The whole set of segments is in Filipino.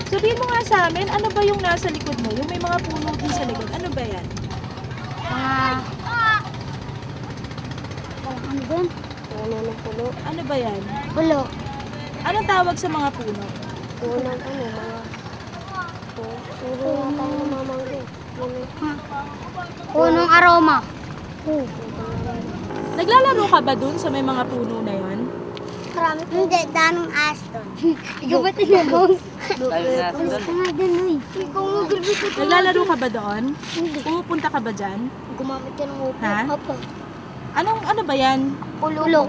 Sabihin mo nga sa amin, ano ba yung nasa likod mo? Yung may mga puno din sa likod. Ano ba yan? Ano ba? Puno ng puno. Ano ba yan? Pulo. Anong tawag sa mga puno? Puno ng puno. Puro na tayo namamanggo. Punong aroma. Naglalaro ka ba dun sa may mga puno na yon? Marami. Hindi, daming aas doon. Ikaw ba tinanong? Naglalaro ka ba doon? Hindi. Pumupunta ka ba dyan? Gumamit ka ng upo. Ha? Opo. Ano ba yan? Pulo.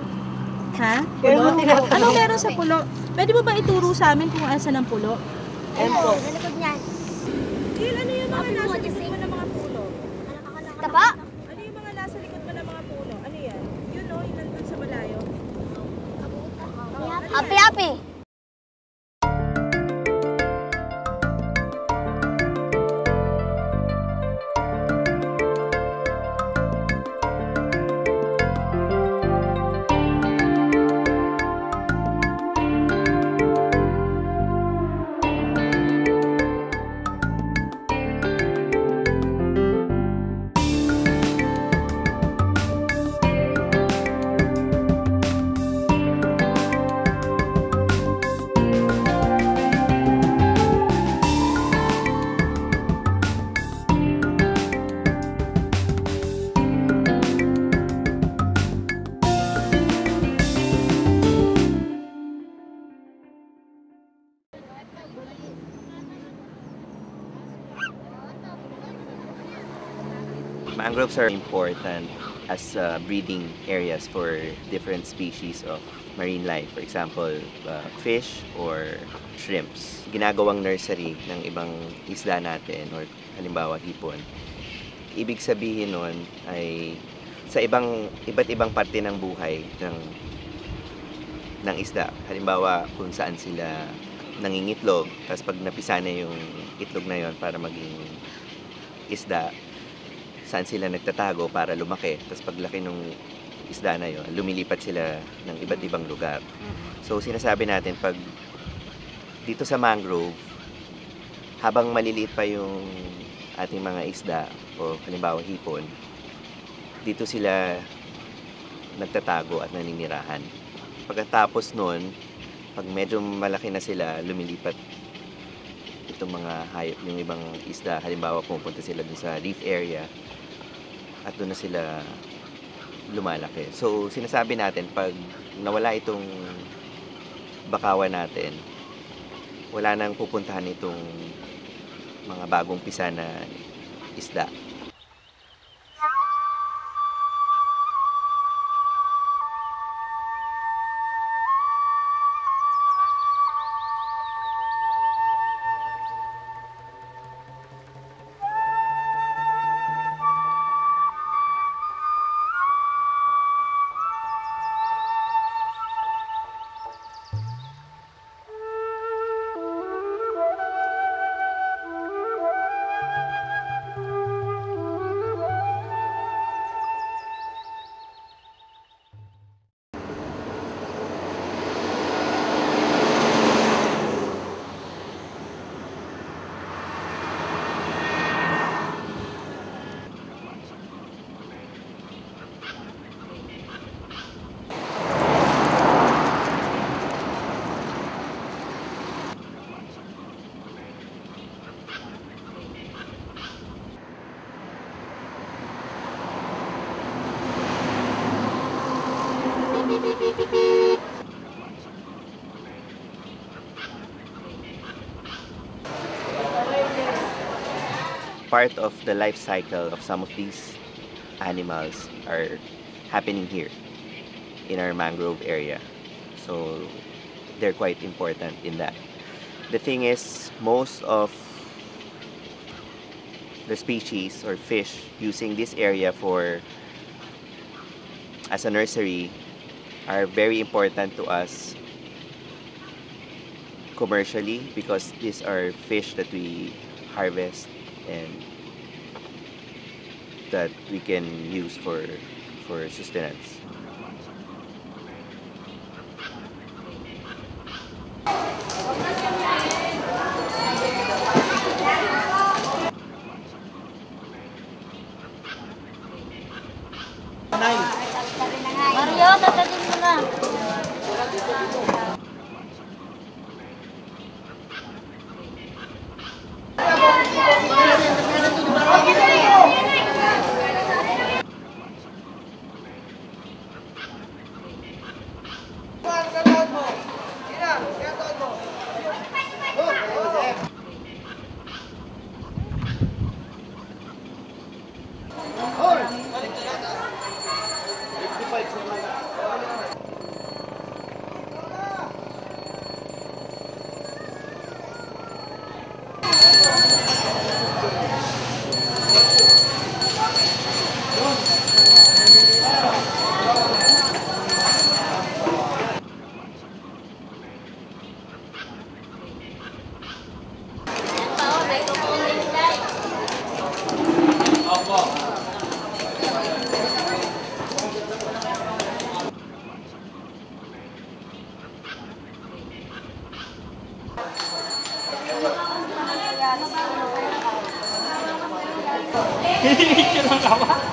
Ha? Pulo? Anong meron sa pulo? Pwede mo ba ituro sa amin kung asan ang pulo? Ito. Sa likod niyan. Ano yung mga nasa likod mo ng mga puno? Taba? Ano yung mga nasa likod mo ng mga puno? Ano yan? Yun o, yung nandun sa malayo. Api-api. Mangroves are important as breeding areas for different species of marine life. For example, fish or shrimps. Ginagawang nursery ng ibang isla natin or halimbawa hipon. Ibig sabihin nun ay sa iba't ibang parte ng buhay ng isda. Halimbawa kung saan sila nangingitlog, tapos pag napisa na yung itlog na yon para maging isda, saan sila nagtatago para lumaki. Tapos paglaki ng isda na yon, lumilipat sila ng iba't ibang lugar. So sinasabi natin, pag dito sa mangrove, habang maliliit pa yung ating mga isda o halimbawa hipon, dito sila nagtatago at naninirahan. Pagkatapos nun, pag medyo malaki na sila, lumilipat itong mga hayop, yung ibang isda. Halimbawa, pumunta sila dun sa reef area at doon na sila lumalaki. So, sinasabi natin, pag nawala itong bakawan natin, wala nang pupuntahan itong mga bagong pisa na isda. Part of the life cycle of some of these animals are happening here in our mangrove area. So they're quite important in that. The thing is, most of the species or fish using this area as a nursery are very important to us commercially, because these are fish that we harvest and that we can use for sustenance.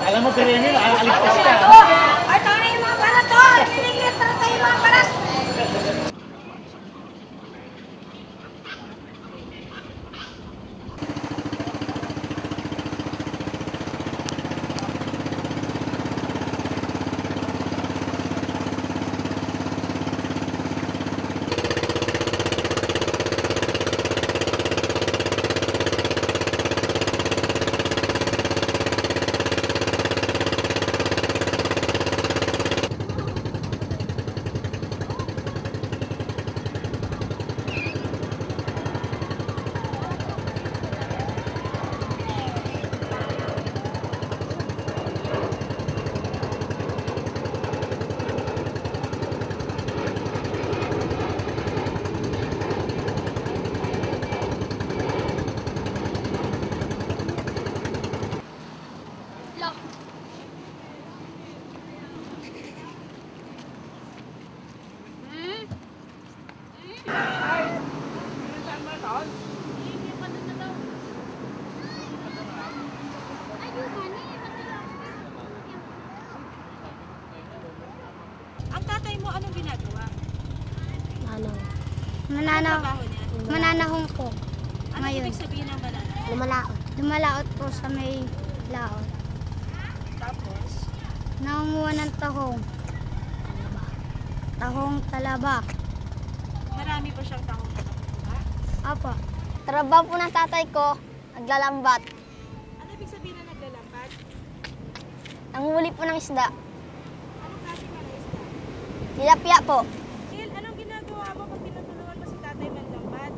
Alam mo, pero yun, aligtas ka. Ay, tanay yung mga balat to! Piniglit na tayo yung mga balat! Ang tatay mo, anong ginagawa? Ano? Anong trabaho niya? Mananahong po. Ano Ngayon. ibig sabihin ng banana? Lumalaot. Lumalaot po sa may laot. Tapos, Nangunguha ng tahong. Tahong talaba. marami pa siyang tahong na nakukuha. Apo. Trabaho po ng tatay ko, naglalambat. Ano ibig sabihin na naglalambat? Nanguhuli po ng isda. Anong klase ka na isda? Tilapia po. Sil, anong ginagawa mo pag tinutulungan mo si tatay maglambat?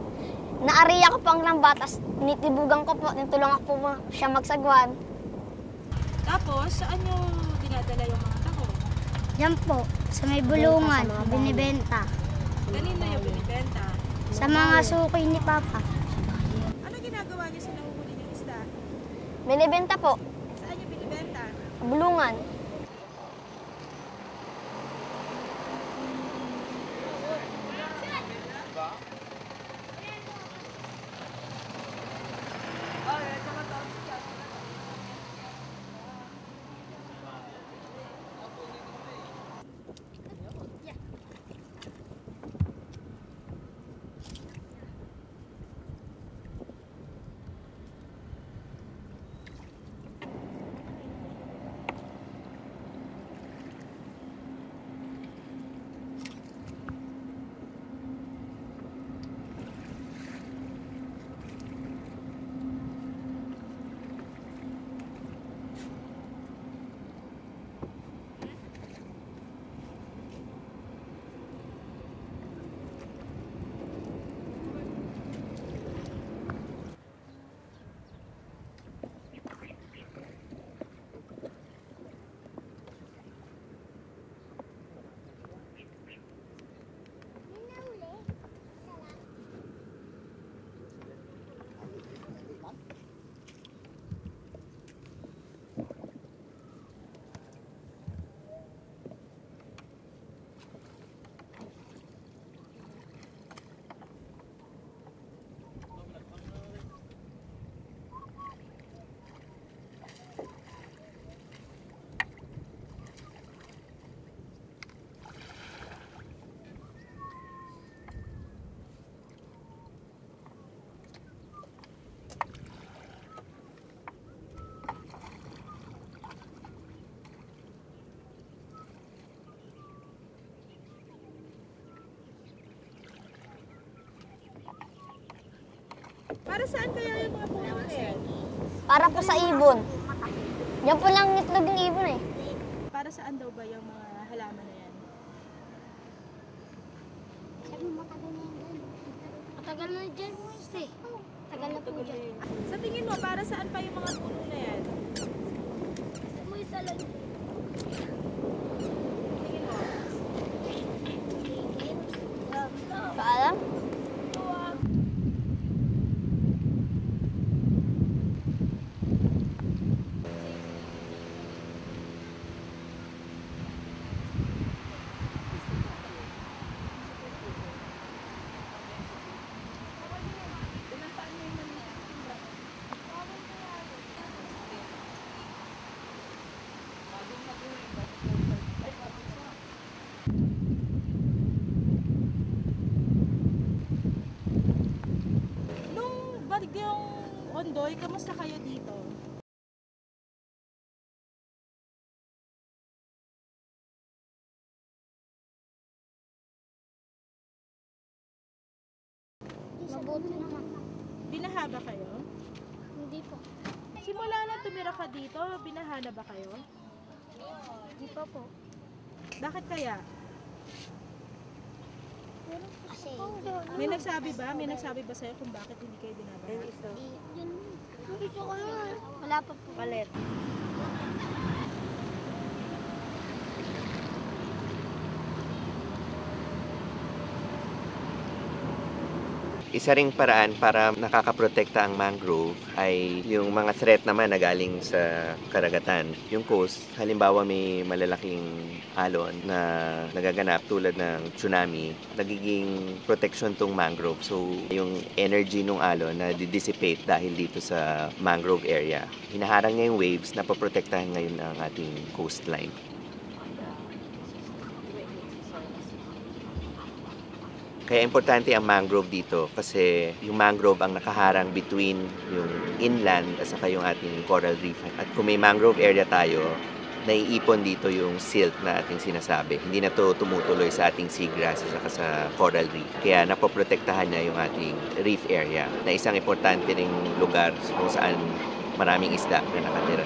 Naariya ko po ang lambat, tapos nitibugan ko po, tinutulungan ko po siya magsagwan. Tapos, saan yung dinadala yung mga tahong? Yan po, sa may bulungan, binibenta. Kanino yung binibenta? Sa mga suki ni Papa. Ano ginagawa niyo sa nahuhuli niyong isda? Binibenta po, Saan yung binibenta? bulungan. Para saan kaya yung mga puno na yan? Para po sa ibon. Yan po lang itlog ng ibon eh. Para saan daw ba yung mga halaman na yan? Matagal na dyan mo eh. Tagal na po dyan. Sa tingin mo, para saan pa yung mga puno na yan? Mo isa lang. Tingin mo? Paalam? Nung bagyong Ondoy, kamusta kayo dito? Mabuti naman. Binaha ba kayo? Hindi po. Simula na tumira ka dito, binaha na ba kayo? Hindi pa po. Bakit kaya? Kasi May nagsabi ba? May nagsabi ba sa'yo kung bakit hindi kayo binabaha? yun. Gusto ko na. Wala pa po. Palit. Isa ring paraan para nakakaprotekta ang mangrove ay yung mga threat naman na galing sa karagatan. Yung coast, halimbawa may malalaking alon na nagaganap tulad ng tsunami, nagiging protection tong mangrove. So, yung energy ng alon na dissipate dahil dito sa mangrove area. Hinaharang niya yung waves na poprotektahan ngayon ang ating coastline. Kaya importante ang mangrove dito kasi yung mangrove ang nakaharang between yung inland at saka yung ating coral reef. At kung may mangrove area tayo, naiipon dito yung silt na ating sinasabi. Hindi na to tumutuloy sa ating seagrass at saka sa coral reef. Kaya napoprotektahan niya yung ating reef area na isang importante ring lugar kung saan maraming isda na nakatira.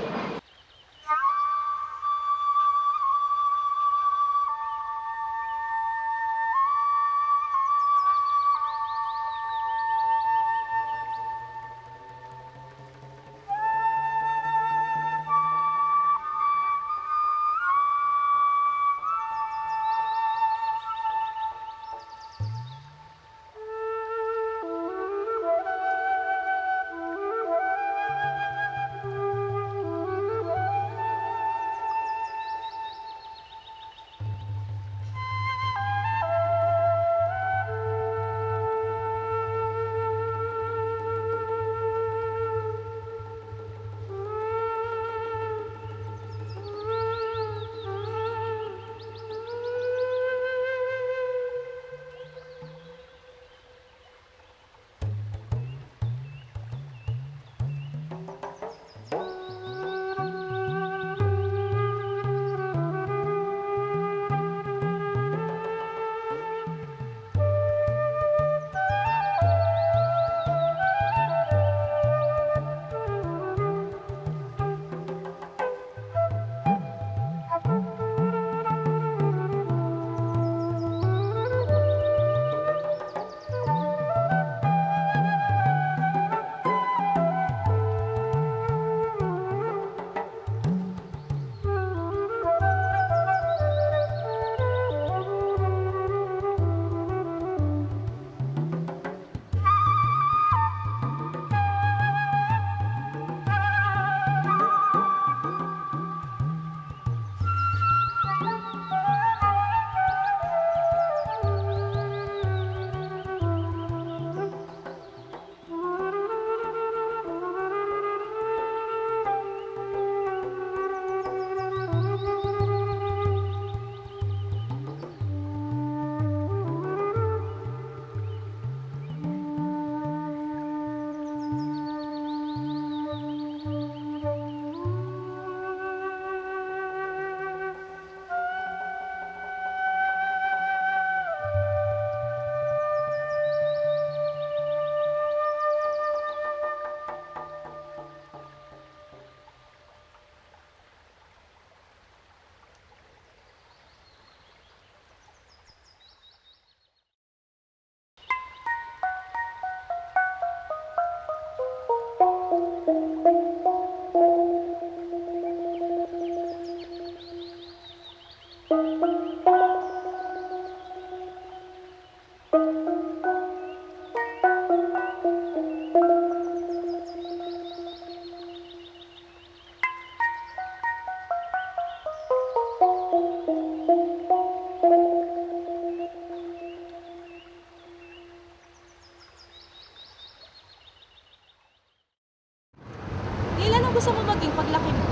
gusto mo maging paglaki mo?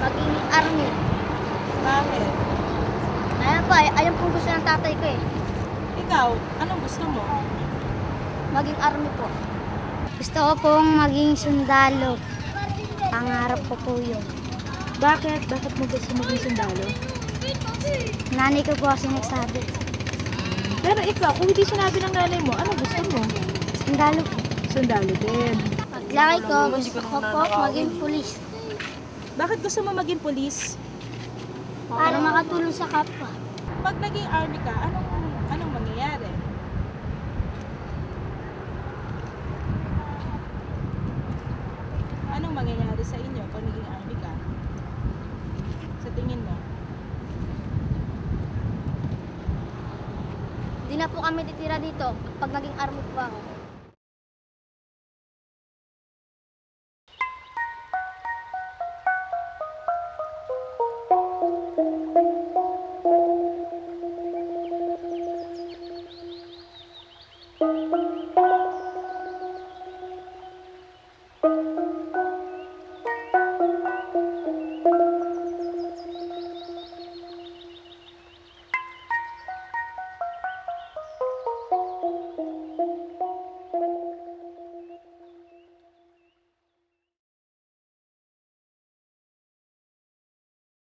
Maging army. Bakit? Ayan po, ayun po gusto ng tatay ko eh. Ikaw, anong gusto mo? Maging army po. Gusto ko pong maging sundalo. Pangarap ko po yun. Bakit? Bakit mo gusto maging sundalo? Nanay ko po kasi nagsabi. Pero ikaw, kung hindi sinabi ng nanay mo, ano gusto mo? Sundalo po. Sundalo din. Paglaki ko, gusto ko po maging pulis. Bakit gusto mo maging pulis? Para makatulong sa kapwa. Pag naging army ka, anong mangyayari? Anong mangyayari sa inyo pag naging army ka? Sa tingin mo? Hindi na po kami titira dito pag naging army po ako.